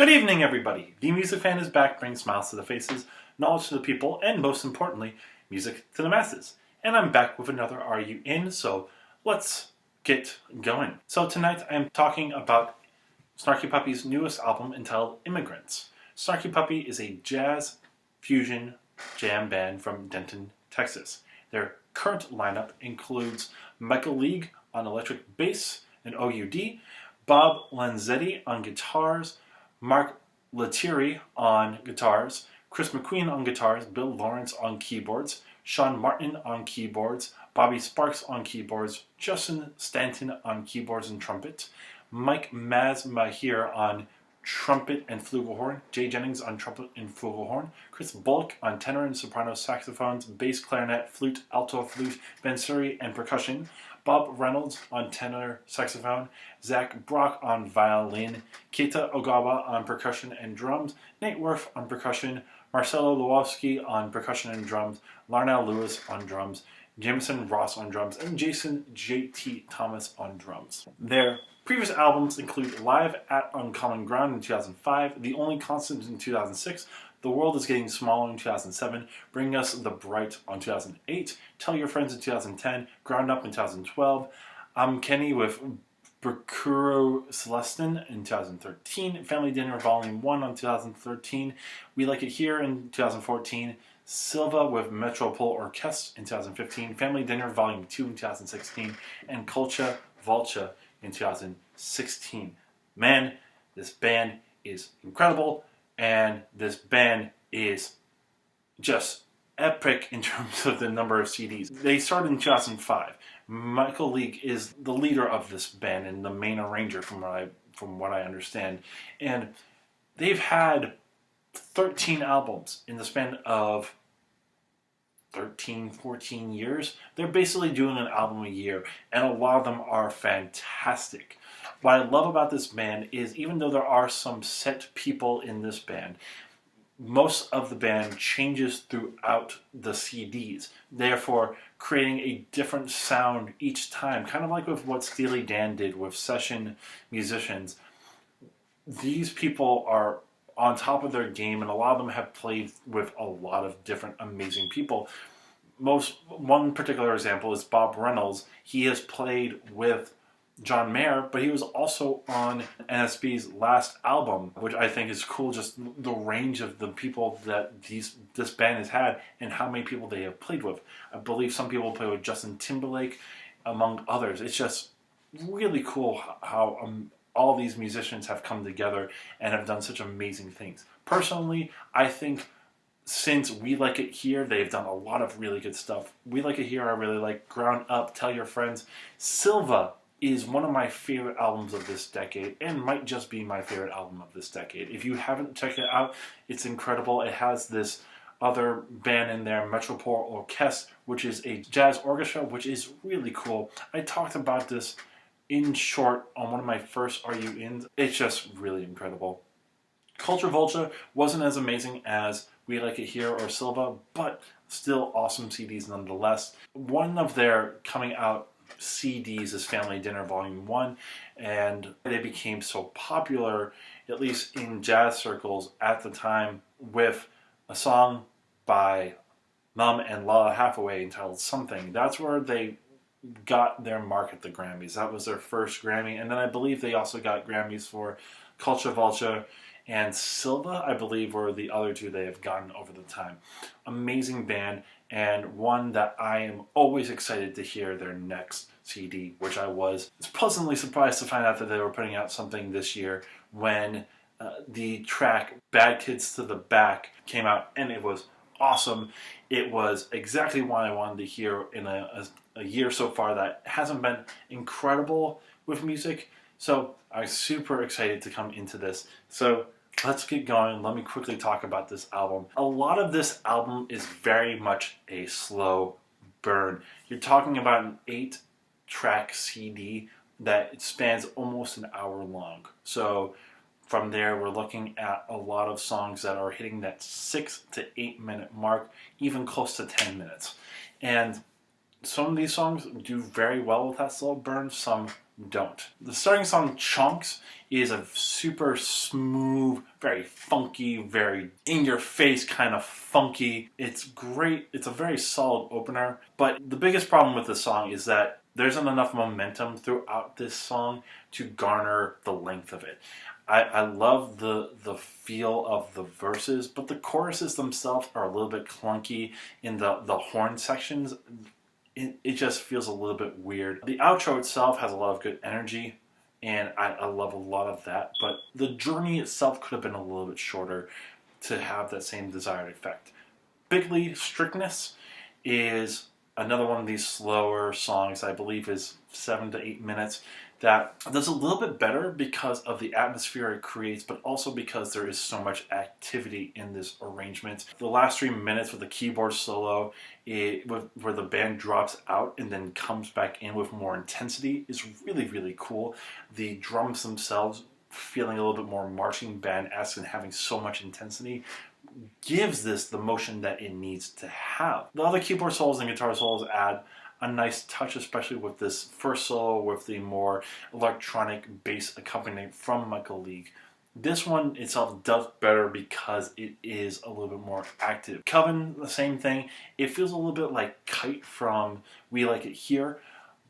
Good evening, everybody. The Music Fan is back, bringing smiles to the faces, knowledge to the people, and most importantly, music to the masses. And I'm back with another Are You In? So let's get going. So tonight I'm talking about Snarky Puppy's newest album entitled Immigrance. Snarky Puppy is a jazz fusion jam band from Denton, Texas. Their current lineup includes Michael League on electric bass and OUD, Bob Lanzetti on guitars, Mark Lettieri on guitars, Chris McQueen on guitars, Bill Lawrence on keyboards, Sean Martin on keyboards, Bobby Sparks on keyboards, Justin Stanton on keyboards and trumpet, Mike Mazmahir on trumpet and flugelhorn, Jay Jennings on trumpet and flugelhorn, Chris Bullock on tenor and soprano saxophones, bass clarinet, flute, alto flute, bansuri, and percussion, Bob Reynolds on tenor saxophone, Zach Brock on violin, Keita Ogawa on percussion and drums, Nate Worth on percussion, Marcelo Lewowski on percussion and drums, Larnell Lewis on drums, Jameson Ross on drums, and Jason J.T. Thomas on drums. Their previous albums include Live at Uncommon Ground in 2005, The Only Constant in 2006, The World is Getting Smaller in 2007, Bring Us the Bright on 2008, Tell Your Friends in 2010, Ground Up in 2012, I'm Kenny with Berkuro Celestin in 2013, Family Dinner Volume 1 on 2013, We Like It Here in 2014, Silva with Metropole Orchestre in 2015, Family Dinner Volume 2 in 2016, and Culture Vulture in 2016. Man, this band is incredible, and this band is just epic in terms of the number of CDs. They started in 2005. Michael League is the leader of this band and the main arranger from what I understand. And they've had 13 albums in the span of 13, 14 years. They're basically doing an album a year, and a lot of them are fantastic. What I love about this band is even though there are some set people in this band, most of the band changes throughout the CDs, therefore creating a different sound each time, kind of like with what Steely Dan did with session musicians. These people are on top of their game, and a lot of them have played with a lot of different amazing people. One particular example is Bob Reynolds. He has played with John Mayer, but he was also on NSB's last album, which I think is cool, just the range of the people that this band has had and how many people they have played with. I believe some people play with Justin Timberlake, among others. It's just really cool how all these musicians have come together and have done such amazing things. Personally, I think since We Like It Here, they've done a lot of really good stuff. We Like It Here, I really like. Ground Up, Tell Your Friends. Silva is one of my favorite albums of this decade, and might just be my favorite album of this decade. If you haven't checked it out, it's incredible. It has this other band in there, Metropole Orchestre, which is a jazz orchestra, which is really cool. I talked about this in short on one of my first Are You Ins. It's just really incredible. Culture Vulture wasn't as amazing as We Like It Here or Silva, but still awesome CDs nonetheless. One of their coming out CDs is Family Dinner Volume 1, and they became so popular, at least in jazz circles at the time, with a song by Mum and Lalah Hathaway entitled Something. That's where they got their mark at the Grammys. That was their first Grammy, and then I believe they also got Grammys for Culture Vulture and Silva, I believe, were the other two they have gotten over the time. Amazing band, and one that I am always excited to hear their next CD, which I was pleasantly surprised to find out that they were putting out something this year when the track Bad Kids to the Back came out, and it was awesome. It was exactly what I wanted to hear in a year so far that hasn't been incredible with music. So I'm super excited to come into this. So let's get going. Let me quickly talk about this album. A lot of this album is very much a slow burn. You're talking about an 8-track CD that spans almost an hour long. So from there, we're looking at a lot of songs that are hitting that 6 to 8 minute mark, even close to 10 minutes. And some of these songs do very well with that slow burn, some don't. The starting song, Chunks, is a super smooth, very funky, very in-your-face kind of funky. It's great. It's a very solid opener. But the biggest problem with this song is that there isn't enough momentum throughout this song to garner the length of it. I love the feel of the verses, but the choruses themselves are a little bit clunky in the horn sections. It just feels a little bit weird. The outro itself has a lot of good energy, and I love a lot of that, but the journey itself could have been a little bit shorter to have that same desired effect. Bigly, Strictness is another one of these slower songs, I believe is 7 to 8 minutes, that does a little bit better because of the atmosphere it creates, but also because there is so much activity in this arrangement. The last 3 minutes with the keyboard solo, where the band drops out and then comes back in with more intensity, is really, really cool. The drums themselves feeling a little bit more marching band-esque and having so much intensity gives this the motion that it needs to have. The other keyboard solos and guitar solos add a nice touch, especially with this first solo with the more electronic bass accompaniment from Michael League. This one itself does better because it is a little bit more active. Coven, the same thing. It feels a little bit like Kite from We Like It Here,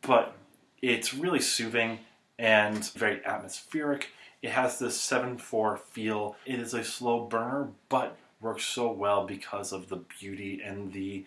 but it's really soothing and very atmospheric. It has this 7/4 feel. It is a slow burner, but works so well because of the beauty and the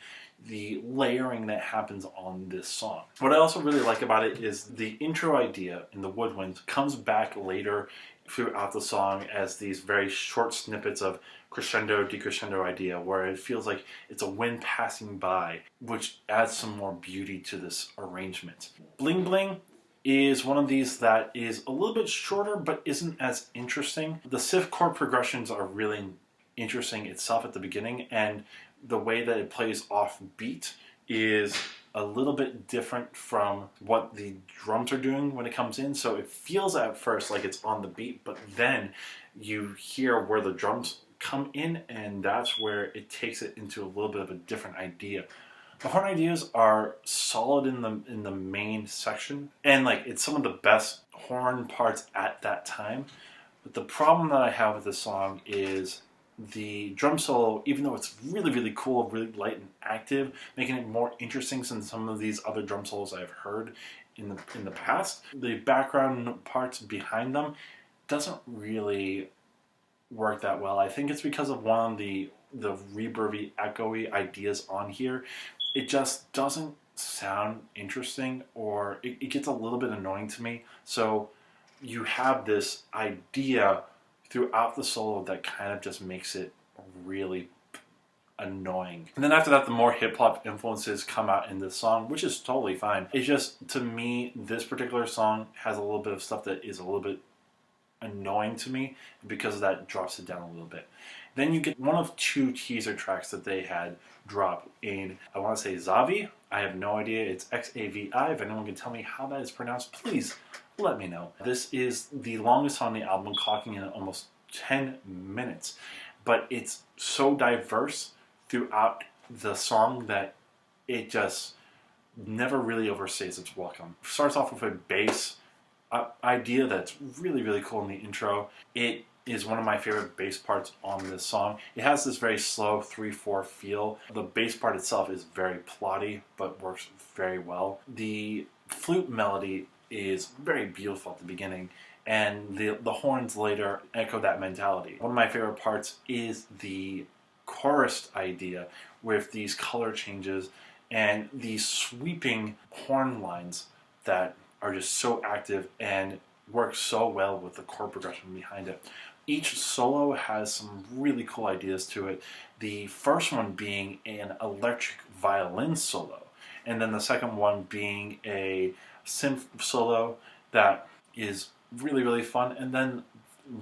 layering that happens on this song. What I also really like about it is the intro idea in the woodwinds comes back later throughout the song as these very short snippets of crescendo, decrescendo idea where it feels like it's a wind passing by, which adds some more beauty to this arrangement. Blingbling is one of these that is a little bit shorter but isn't as interesting. The fifth chord progressions are really interesting itself at the beginning, and the way that it plays off beat is a little bit different from what the drums are doing when it comes in. So it feels at first like it's on the beat, but then you hear where the drums come in, and that's where it takes it into a little bit of a different idea. The horn ideas are solid in the main section, and like it's some of the best horn parts at that time. But the problem that I have with this song is the drum solo, even though it's really, really cool, really light and active, making it more interesting than some of these other drum solos I've heard in the past. The background parts behind them doesn't really work that well. I think it's because of one of the reverby, echoey ideas on here. It just doesn't sound interesting, or it gets a little bit annoying to me. So you have this idea throughout the solo that kind of just makes it really annoying. And then after that, the more hip-hop influences come out in this song, which is totally fine. It's just, to me, this particular song has a little bit of stuff that is a little bit annoying to me, because of that drops it down a little bit. Then you get one of 2 teaser tracks that they had drop in, I want to say Xabi. I have no idea. It's Xavi. If anyone can tell me how that is pronounced, please let me know. This is the longest song on the album, clocking in almost 10 minutes. But it's so diverse throughout the song that it just never really overstays its welcome. It starts off with a bass idea that's really, really cool in the intro. It is one of my favorite bass parts on this song. It has this very slow 3/4 feel. The bass part itself is very plotty, but works very well. The flute melody is very beautiful at the beginning, and the horns later echo that mentality. One of my favorite parts is the chorus idea with these color changes and these sweeping horn lines that are just so active and work so well with the chord progression behind it. Each solo has some really cool ideas to it. The first one being an electric violin solo, and then the second one being a synth solo that is really, really fun. And then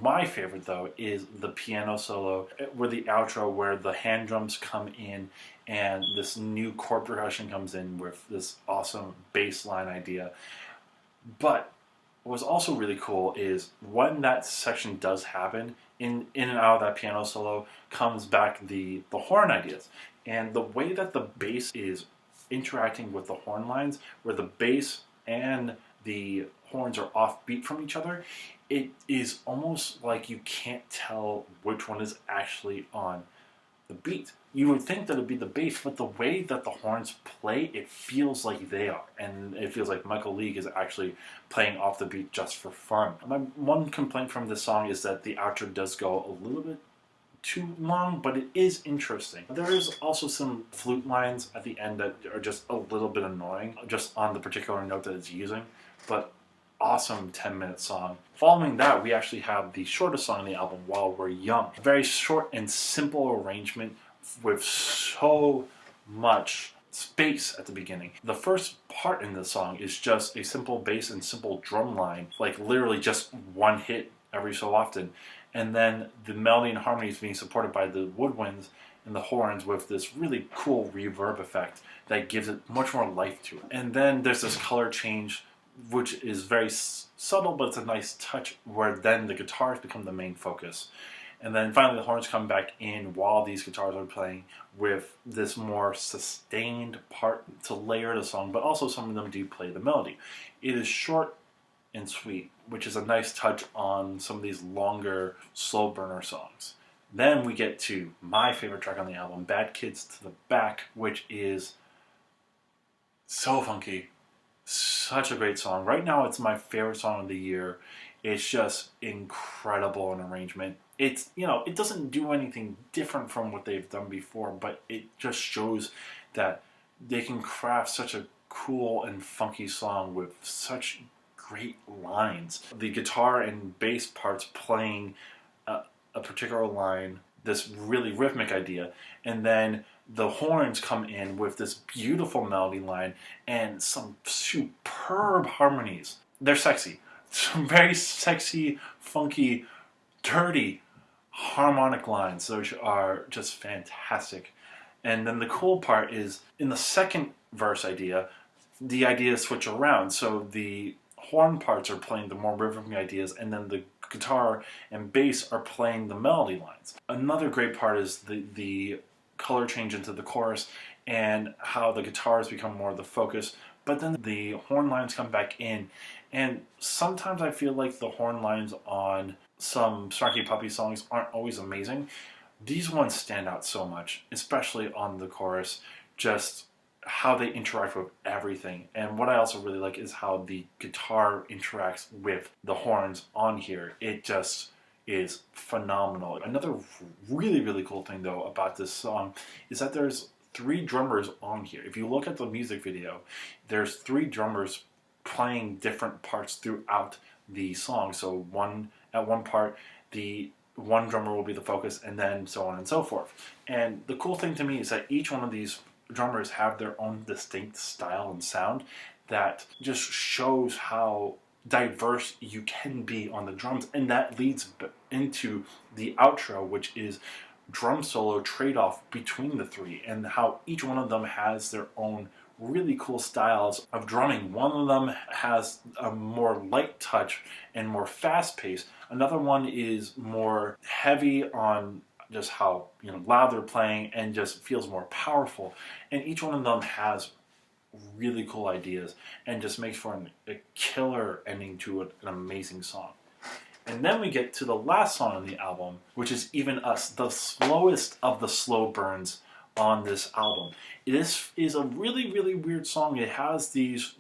my favorite, though, is the piano solo, where the outro, where the hand drums come in and this new chord progression comes in with this awesome bass line idea. But what was also really cool is when that section does happen, in and out of that piano solo comes back the horn ideas. And the way that the bass is interacting with the horn lines, where the bass and the horns are offbeat from each other, it is almost like you can't tell which one is actually on the beat. You would think that it'd be the bass, but the way that the horns play, it feels like they are. And it feels like Michael League is actually playing off the beat just for fun. My one complaint from this song is that the outro does go a little bit too long, but it is interesting. There is also some flute lines at the end that are just a little bit annoying, just on the particular note that it's using, but awesome 10-minute song. Following that, we actually have the shortest song on the album, While We're Young. A very short and simple arrangement with so much space at the beginning. The first part in the song is just a simple bass and simple drum line, like literally just one hit every so often. And then the melody and harmony is being supported by the woodwinds and the horns with this really cool reverb effect that gives it much more life to it. And then there's this color change, which is very subtle, but it's a nice touch, where then the guitars become the main focus. And then finally the horns come back in while these guitars are playing with this more sustained part to layer the song, but also some of them do play the melody. It is short and sweet, which is a nice touch on some of these longer slow burner songs. Then we get to my favorite track on the album, Bad Kids to the Back, which is so funky. Such a great song. Right now it's my favorite song of the year. It's just incredible in arrangement. It's, you know, it doesn't do anything different from what they've done before, but it just shows that they can craft such a cool and funky song with such great lines. The guitar and bass parts playing a particular line, this really rhythmic idea, and then the horns come in with this beautiful melody line and some superb harmonies. They're sexy. Some very sexy, funky, dirty harmonic lines, which are just fantastic. And then the cool part is, in the second verse idea, the ideas switch around. So the horn parts are playing the more rhythmic ideas, and then the guitar and bass are playing the melody lines. Another great part is the color change into the chorus and how the guitars become more the focus, but then the horn lines come back in. And sometimes I feel like the horn lines on some Snarky Puppy songs aren't always amazing. These ones stand out so much, especially on the chorus, just how they interact with everything. And what I also really like is how the guitar interacts with the horns on here. It just is phenomenal. Another really, really cool thing though about this song is that there's 3 drummers on here. If you look at the music video, there's 3 drummers playing different parts throughout the song. So at one part, the one drummer will be the focus, and then so on and so forth. And the cool thing to me is that each one of these drummers have their own distinct style and sound that just shows how diverse you can be on the drums. And that leads into the outro, which is drum solo trade-off between the 3, and how each one of them has their own really cool styles of drumming. One of them has a more light touch and more fast pace. Another one is more heavy on just how, you know, loud they're playing and just feels more powerful. And each one of them has really cool ideas and just makes for a killer ending to an amazing song. And then we get to the last song on the album, which is Even Us, the slowest of the slow burns on this album. This is a really, really weird song. It has these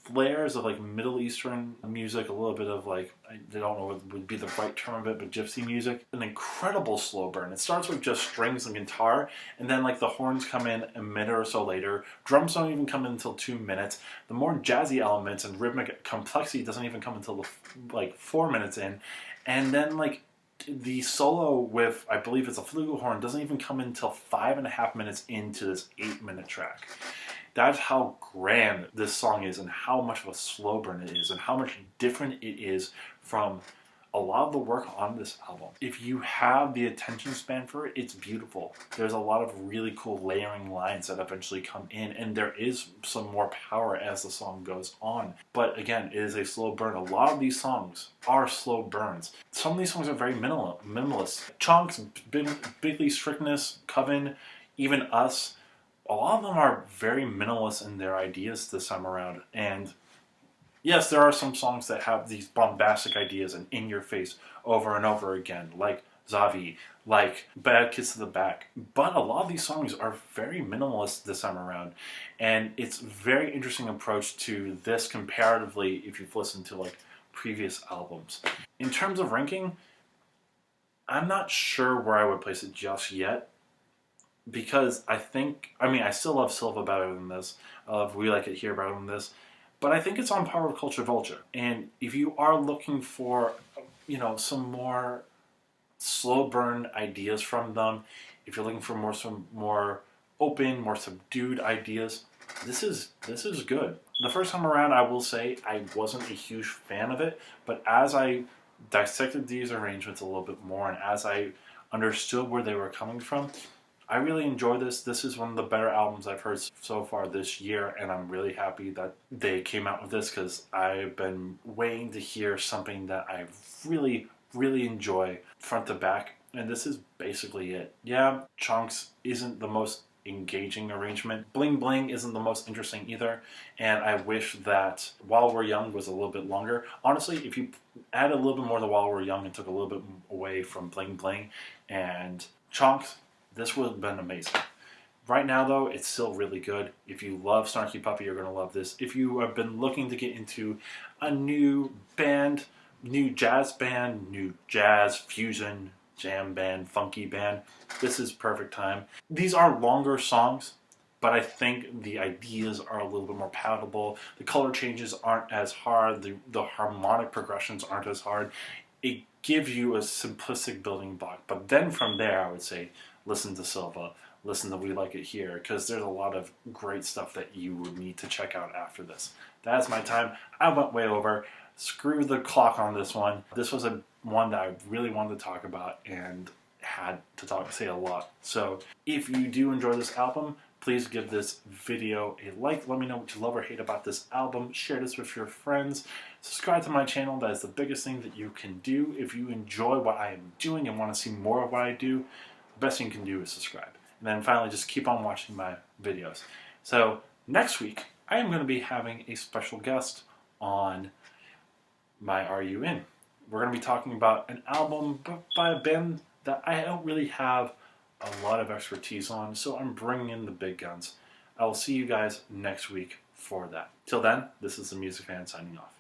flares of like Middle Eastern music, a little bit of like, I don't know what would be the right term of it, but gypsy music. An incredible slow burn. It starts with just strings and guitar, and then like the horns come in a minute or so later. Drums don't even come in until 2 minutes. The more jazzy elements and rhythmic complexity doesn't even come until like 4 minutes in. And then like the solo with, I believe it's a flugelhorn, doesn't even come until 5.5 minutes into this 8-minute track. That's how grand this song is, and how much of a slow burn it is, and how much different it is from a lot of the work on this album. If you have the attention span for it, it's beautiful. There's a lot of really cool layering lines that eventually come in, and there is some more power as the song goes on. But again, it is a slow burn. A lot of these songs are slow burns. Some of these songs are very minimalist. Chunks, Bigly, Strictness, Coven, Even Us, a lot of them are very minimalist in their ideas this time around, and Yes, there are some songs that have these bombastic ideas and in your face over and over again, like Xavi, like Bad Kids to the Back. But a lot of these songs are very minimalist this time around. And it's a very interesting approach to this comparatively if you've listened to like previous albums. In terms of ranking, I'm not sure where I would place it just yet. Because I still love Silva better than this. I love We Like It Here better than this. But I think it's on par with Culture Vulture. And if you are looking for, some more slow burn ideas from them, if you're looking for some more open, more subdued ideas, this is good. The first time around, I will say I wasn't a huge fan of it, but as I dissected these arrangements a little bit more, and as I understood where they were coming from, I really enjoy this. This is one of the better albums I've heard so far this year, and I'm really happy that they came out with this because I've been waiting to hear something that I really, really enjoy front to back, and this is basically it. Yeah, Chunks isn't the most engaging arrangement. Blingbling isn't the most interesting either, and I wish that While We're Young was a little bit longer. Honestly, if you add a little bit more to While We're Young and took a little bit away from Blingbling and Chunks, this would have been amazing. Right now, though, it's still really good. If you love Snarky Puppy, you're going to love this. If you have been looking to get into a new band, new jazz band, new jazz, fusion, jam band, funky band, this is perfect time. These are longer songs, but I think the ideas are a little bit more palatable. The color changes aren't as hard. The harmonic progressions aren't as hard. It gives you a simplistic building block. But then from there, I would say, listen to Silva, listen to We Like It Here, because there's a lot of great stuff that you would need to check out after this. That's my time. I went way over. Screw the clock on this one. This was one that I really wanted to talk about and had to say a lot. So if you do enjoy this album, please give this video a like. Let me know what you love or hate about this album. Share this with your friends. Subscribe to my channel. That is the biggest thing that you can do. If you enjoy what I am doing and want to see more of what I do, the best thing you can do is subscribe. And then finally, just keep on watching my videos. So next week, I am going to be having a special guest on my Are You In? We're going to be talking about an album by a band that I don't really have a lot of expertise on, so I'm bringing in the big guns. I will see you guys next week for that. Till then, this is the Music Fan signing off.